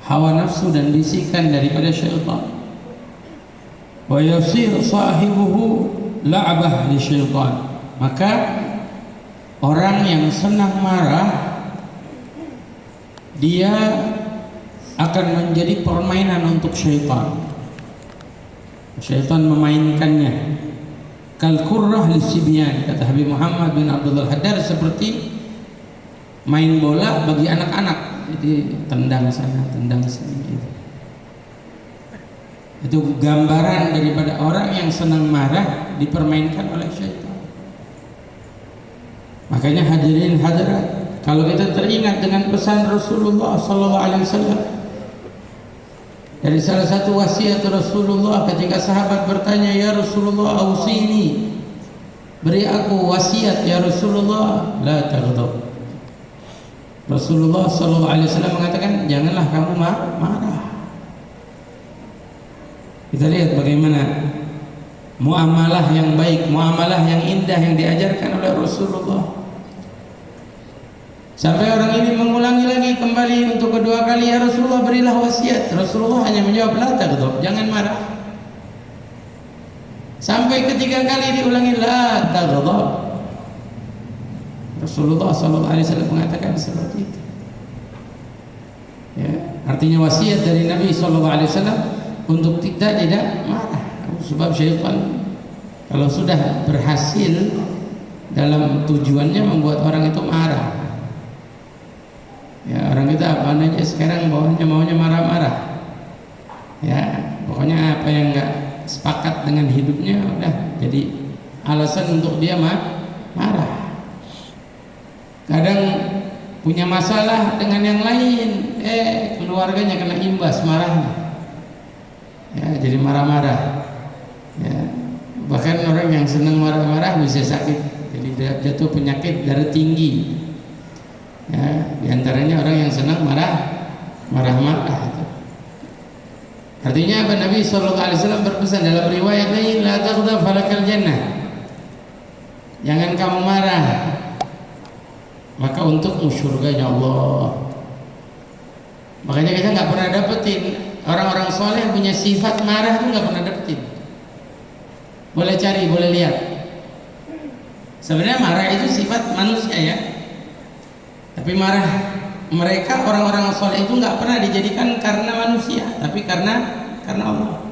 hawa nafsu dan bisikan daripada syaitan. Wa yasir sahibuhu la'bah li syaitan. Maka orang yang senang marah dia akan menjadi permainan untuk syaitan. Syaitan memainkannya. Kal qurrah lisibyan, kata Habib Muhammad bin Abdullah Haddad, seperti main bola bagi anak-anak. Jadi tendang sana, tendang sini gitu. Itu gambaran daripada orang yang senang marah dipermainkan oleh syaitan. Makanya hadirin hadirat, kalau kita teringat dengan pesan Rasulullah sallallahu alaihi wasallam, dari salah satu wasiat Rasulullah ketika sahabat bertanya, ya Rasulullah ausini, beri aku wasiat ya Rasulullah, la taghdab. Rasulullah sallallahu alaihi wasallam mengatakan, janganlah kamu marah. Kita lihat bagaimana muamalah yang baik, muamalah yang indah yang diajarkan oleh Rasulullah. Sampai orang ini mengulangi lagi kembali untuk kedua kali, ya Rasulullah berilah wasiat. Rasulullah hanya menjawab, la taghdab, jangan marah. Sampai ketiga kali diulangi, la taghdab. Rasulullah SAW mengatakan seperti itu. Ya, artinya wasiat dari Nabi SAW untuk kita tidak marah. Sebab syaitan kalau sudah berhasil dalam tujuannya membuat orang itu marah. Ya, orang kita apa aja sekarang maunya marah-marah. Ya, pokoknya apa yang enggak sepakat dengan hidupnya udah jadi alasan untuk dia marah. Kadang punya masalah dengan yang lain, keluarganya kena imbas marahnya. Ya, jadi marah-marah. Ya, bahkan orang yang senang marah-marah bisa sakit, jadi jatuh penyakit darah tinggi. Ya, diantaranya orang yang senang marah-marah. Artinya apa? Nabi SAW berpesan dalam riwayat lain, la taghdab falakal jannah. Jangan kamu marah, maka untukmu surganya Allah. Makanya kita nggak pernah dapetin orang-orang soleh yang punya sifat marah itu nggak pernah dapetin. Boleh cari, boleh lihat. Sebenarnya marah itu sifat manusia ya. Tapi marah mereka orang-orang soleh itu nggak pernah dijadikan karena manusia, tapi karena Allah.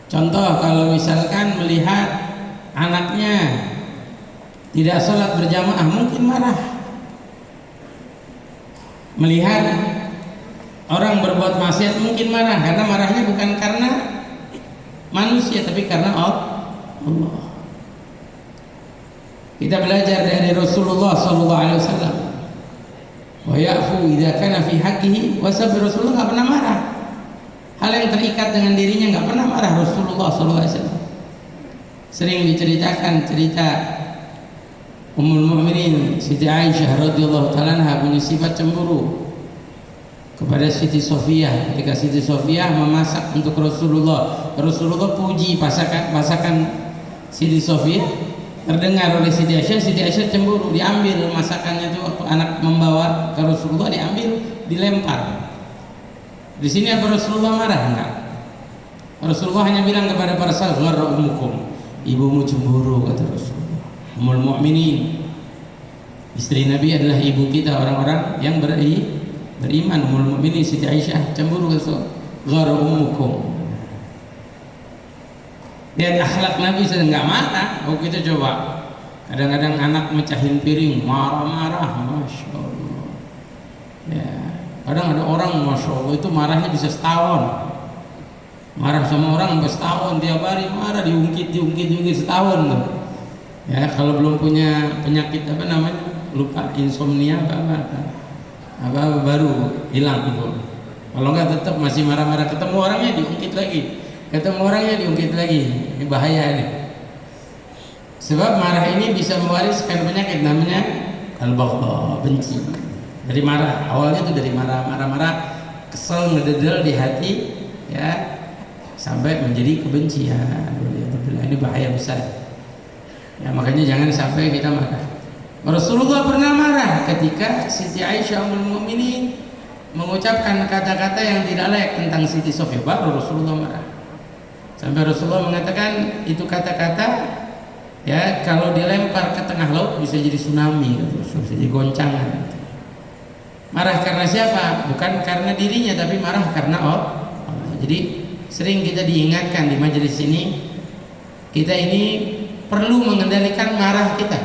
Contoh, kalau misalkan melihat anaknya tidak sholat berjamaah, mungkin marah. Melihat orang berbuat maksiat mungkin marah, karena marahnya bukan karena manusia tapi karena Allah. Kita belajar dari Rasulullah SAW. Wa ya'fu idza kana fi haqqihi, wa sabr. Rasulullah nggak pernah marah. Hal yang terikat dengan dirinya nggak pernah marah Rasulullah SAW. Sering diceritakan cerita Ummul Mukminin Siti Aisyah radhiyallahu taala anha punya sifat cemburu kepada Siti Sofiyah. Ketika Siti Sofiyah memasak untuk Rasulullah, Rasulullah puji masakan Siti Sofiyah. Terdengar oleh Siti Aisyah cemburu, diambil masakannya itu waktu anak membawa ke Rasulullah, diambil, dilempar. Di sini apa Rasulullah marah? Enggak. Rasulullah hanya bilang kepada para sahabat, "Gharra ummukum." Ibumu cemburu, kata Rasulullah. Ummul Mukminin, istri Nabi adalah ibu kita, orang-orang yang beriman. Ummul Mukminin Siti Aisyah cemburu, kata "Gharra ummukum." Lihat akhlak Nabi sedang nggak marah. Oh, kita coba kadang-kadang anak mecahin piring marah-marah, masya Allah. Ya, kadang ada orang masya Allah itu marahnya bisa setahun. Marah sama orang sampai setahun, tiap hari marah, diungkit setahun tuh. Ya, kalau belum punya penyakit apa namanya, lupa, insomnia apa baru hilang itu. Kalau nggak tetap masih marah-marah, ketemu orangnya diungkit lagi. Ketemu orangnya diungkit lagi, ini bahaya nih. Sebab marah ini bisa mewariskan penyakit namanya al-baghdha, benci. Dari marah, awalnya itu dari marah, kesel, ngededel di hati, ya, sampai menjadi kebencian. Ini bahaya besar. Ya, makanya jangan sampai kita marah. Rasulullah pernah marah ketika Siti Aisyah ummul mukminin mengucapkan kata-kata yang tidak layak tentang Siti Sofia, baru Rasulullah marah. Sampai Rasulullah mengatakan itu kata-kata ya kalau dilempar ke tengah laut bisa jadi tsunami, bisa jadi goncangan. Marah karena siapa? Bukan karena dirinya, tapi marah karena Allah. Jadi sering kita diingatkan di majelis ini, kita ini perlu mengendalikan marah kita.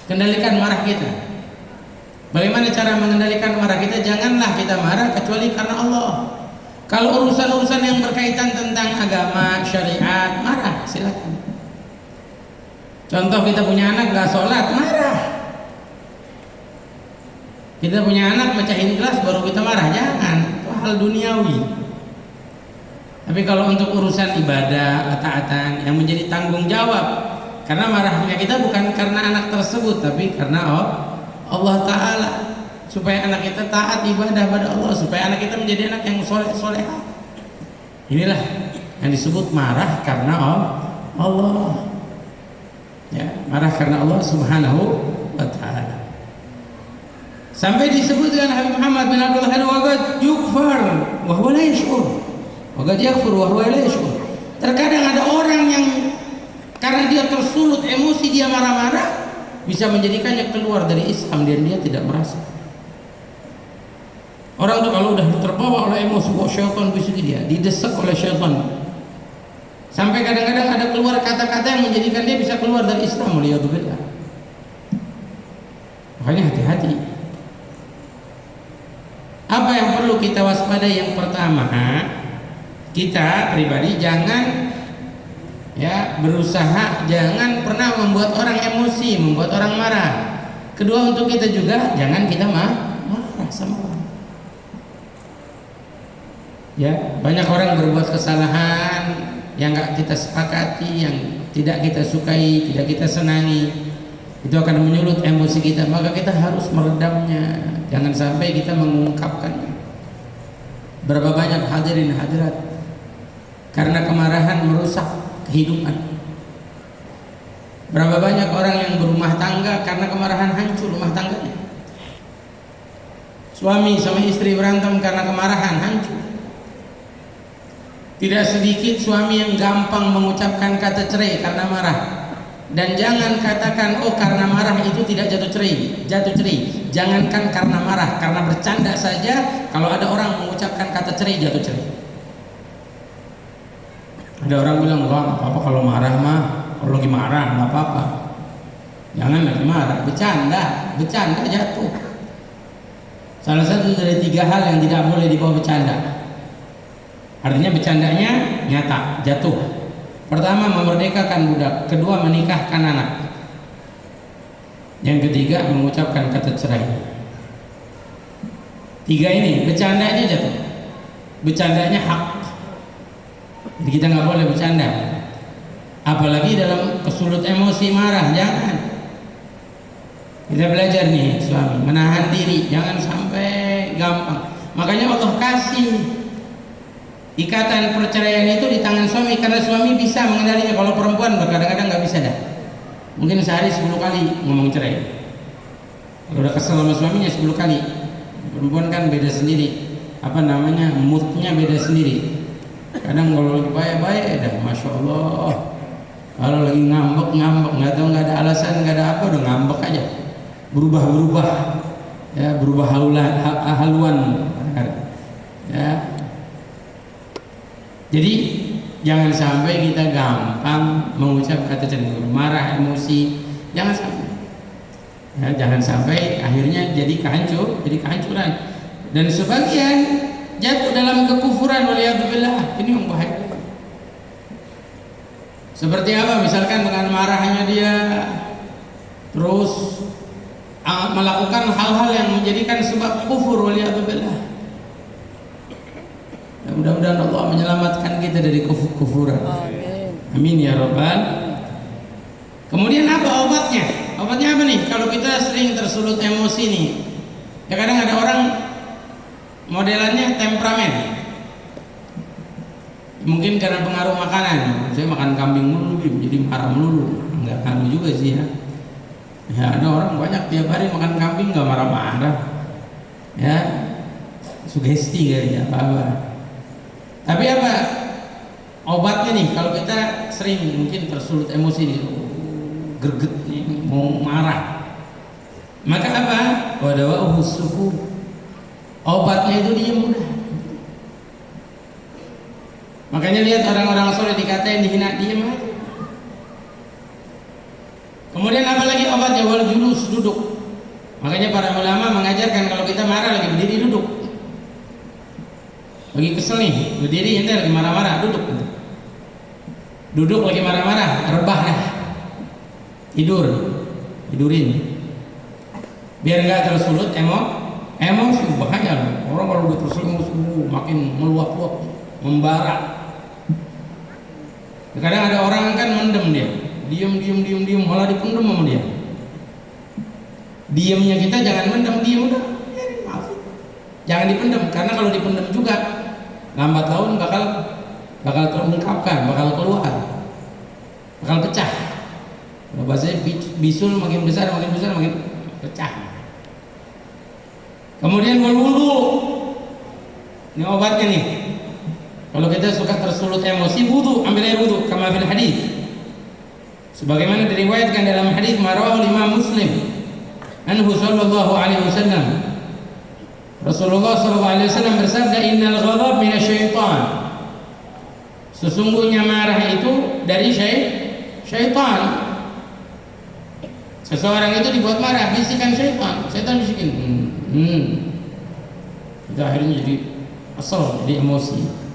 Kendalikan marah kita. Bagaimana cara mengendalikan marah kita? Janganlah kita marah kecuali karena Allah. Kalau urusan-urusan yang berkaitan tentang agama, syariat, marah silakan. Contoh, kita punya anak gak sholat, marah. Kita punya anak mecahin gelas baru kita marah, jangan. Itu hal duniawi. Tapi kalau untuk urusan ibadah, ketaatan yang menjadi tanggung jawab, karena marahnya kita bukan karena anak tersebut, tapi karena Allah Ta'ala, supaya anak kita taat ibadah pada Allah, supaya anak kita menjadi anak yang soleh-solehah. Inilah yang disebut marah karena Allah. Ya, marah karena Allah Subhanahu wa Ta'ala. Sampai disebutkan Habib Muhammad bin Abdul Wahhab, waqad yukfar wa huwa la yash'ur. Waqad yakfur wa huwa la yash'ur. Terkadang ada orang yang karena dia tersulut emosi, dia marah-marah, bisa menjadikannya keluar dari Islam dan dia tidak merasa. Orang tuh kalau udah terbawa oleh emosi, syaitan bisikin dia, didesak oleh syaitan. Sampai kadang-kadang ada keluar kata-kata yang menjadikan dia bisa keluar dari Islam. Waliyadzubillah. Makanya hati-hati. Apa yang perlu kita waspada? Yang pertama, kita pribadi jangan berusaha jangan pernah membuat orang emosi, membuat orang marah. Kedua, untuk kita juga jangan kita marah sama orang. Ya, banyak orang berbuat kesalahan yang nggak kita sepakati, yang tidak kita sukai, tidak kita senangi, itu akan menyulut emosi kita. Maka kita harus meredamnya, jangan sampai kita mengungkapkannya. Berapa banyak hadirin hadirat karena kemarahan merusak kehidupan. Berapa banyak orang yang berumah tangga karena kemarahan hancur rumah tangganya. Suami sama istri berantem karena kemarahan, hancur. Tidak sedikit suami yang gampang mengucapkan kata cerai karena marah. Dan jangan katakan karena marah itu tidak jatuh cerai. Jangankan karena marah, karena bercanda saja kalau ada orang mengucapkan kata cerai, jatuh cerai. Ada orang bilang, nggak apa-apa kalau marah mah, kalau lagi marah nggak apa-apa. Jangan lagi marah, bercanda jatuh. Salah satu dari 3 hal yang tidak boleh dibawa bercanda. Artinya bercandanya nyata, jatuh. Pertama, memerdekakan budak. Kedua, menikahkan anak. Yang ketiga, mengucapkan kata cerai. 3 ini, bercandanya jatuh. Bercandanya hak. Jadi kita nggak boleh bercanda. Apalagi dalam kesulut emosi, marah, jangan. Kita belajar nih suami, menahan diri, jangan sampai gampang. Makanya Allah kasih ikatan perceraian itu di tangan suami, karena suami bisa mengendalinya. Kalau perempuan kadang-kadang nggak bisa dah. Mungkin sehari 10 kali ngomong cerai. Kalau udah kesel sama suaminya 10 kali. Perempuan kan beda sendiri, moodnya beda sendiri. Kadang kalau lagi baik-baik dah, masya Allah. Kalau lagi ngambek, nggak tahu, nggak ada alasan, nggak ada apa, udah ngambek aja. Berubah, ya berubah haluan, ya. Jadi jangan sampai kita gampang mengucap kata cenderung marah, emosi, jangan sampai. Ya, jangan sampai akhirnya jadi kehancuran. Dan sebagian jatuh dalam kekufuran, waliyadzubillah. Ini yang bahaya. Seperti apa? Misalkan dengan marahnya dia terus melakukan hal-hal yang menjadikan sebab kufur, waliyadzubillah. Mudah-mudahan Allah menyelamatkan kita dari kufuran. Amin ya rabbal. Kemudian apa obatnya? Obatnya apa nih? Kalau kita sering tersulut emosi nih, ya kadang ada orang modelannya temperamen. Mungkin karena pengaruh makanan. Saya makan kambing mulu, jadi marah mulu. Enggak anu juga sih ya. Ya ada orang banyak tiap hari makan kambing nggak marah-marah. Ya, sugesti kali ya apa. Tapi apa obatnya nih kalau kita sering mungkin tersulut emosi nih, greget nih, mau marah, maka apa? Wadawa'uhu sukun, obatnya itu diam udah. Makanya lihat orang-orang soleh dikatain, dihina, diam aja. Kemudian apa lagi obatnya? Wal julus, duduk. Makanya para ulama mengajarkan kalau kita marah lagi berdiri duduk. Lagi kesel nih, berdiri ente lagi marah-marah, duduk. Duduk lagi marah-marah, rebah dah. Tidurin. Biar enggak tersulut emosi bahaya loh. Orang kalau udah tersulut emosi makin meluap-luap, membara. Kadang ada orang kan mendem dia. Diam, malah dipendem sama dia. Diamnya kita jangan mendem, diam udah. Maaf. Jangan dipendem, karena kalau dipendem juga lambat laun bakal terungkapkan, bakal keluar, bakal pecah. Kalau bahasanya bisul makin besar makin pecah. Kemudian berwudu. Ini obatnya nih. Kalau kita suka tersulut emosi, wudu, ambil air wudu, kama fil hadis. Sebagaimana diriwayatkan dalam hadis marwah Imam Muslim, anhu sallallahu alaihi wasallam. Rasulullah sallallahu alaihi wasallam bersabda, innal ghadab minasyaitan. Sesungguhnya marah itu dari syaitan. Seseorang itu dibuat marah, bisikan syaitan. Syaitan bisikin. Kita akhirnya jadi asal, jadi emosi.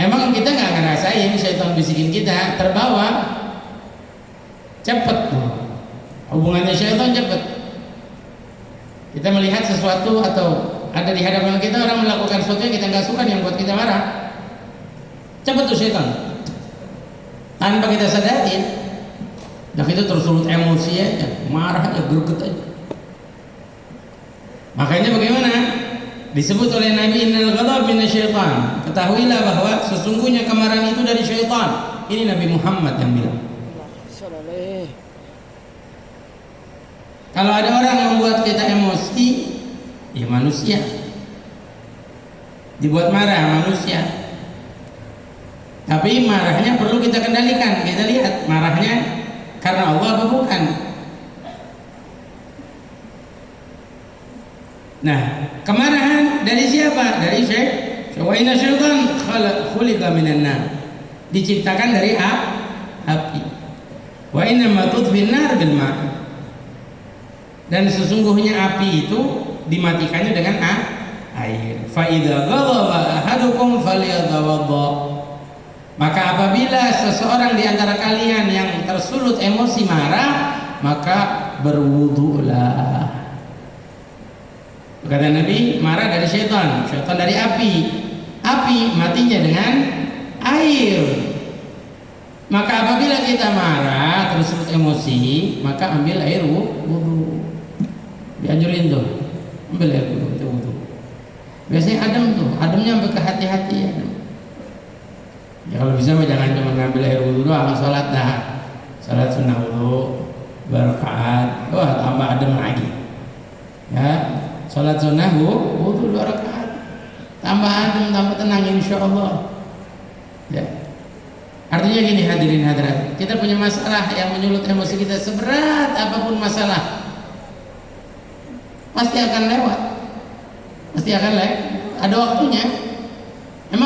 Emang kita nggak ngerasain syaitan bisikin kita, terbawa, cepet. Hubungannya syaitan cepet. Kita melihat sesuatu atau ada di hadapan kita orang melakukan sesuatu yang kita nggak suka yang buat kita marah, cepet tuh syaitan. Tanpa kita sadari. Nah kita tersulut emosi aja, marah aja, greget aja. Makanya bagaimana? Disebut oleh Nabi, innal ghadab minasyaitan. Ketahuilah bahwa sesungguhnya kemarahan itu dari syaitan. Ini Nabi Muhammad yang bilang. Kalau ada orang yang membuat kita emosi, ya manusia. Dibuat marah manusia. Tapi marahnya perlu kita kendalikan. Kita lihat marahnya karena Allah apa bukan. Nah, kemarahan dari siapa? Dari wa inna syaitan khuliqa minan nar. Diciptakan dari api. Wa inna ma tudfin nar bil ma'. Dan sesungguhnya api itu dimatikannya dengan air. Fa idza ghadaba ahadukum falyatawadda. Maka apabila seseorang di antara kalian yang tersulut emosi marah, maka berwudulah. Kata Nabi, marah dari syaitan, syaitan dari api. Api matinya dengan air. Maka apabila kita marah, tersulut emosi, maka ambil air wudu. Dianjurin tuh, ambil air wudu. Biasanya adem tuh, ademnya sampai ke hati-hati ya. Ya kalau bisa mah jangan cuma ngambil air wudu doang, sholat dah. Sholat sunnah wudu, 2 rakaat, wah tambah adem lagi. Ya, sholat sunnah wudu 2 rakaat, tambah adem, tambah tenang insya Allah. Ya. Artinya gini hadirin hadirat, kita punya masalah yang menyulut emosi kita, seberat apapun masalah, pasti akan lewat. Pasti akan lewat. Ada waktunya.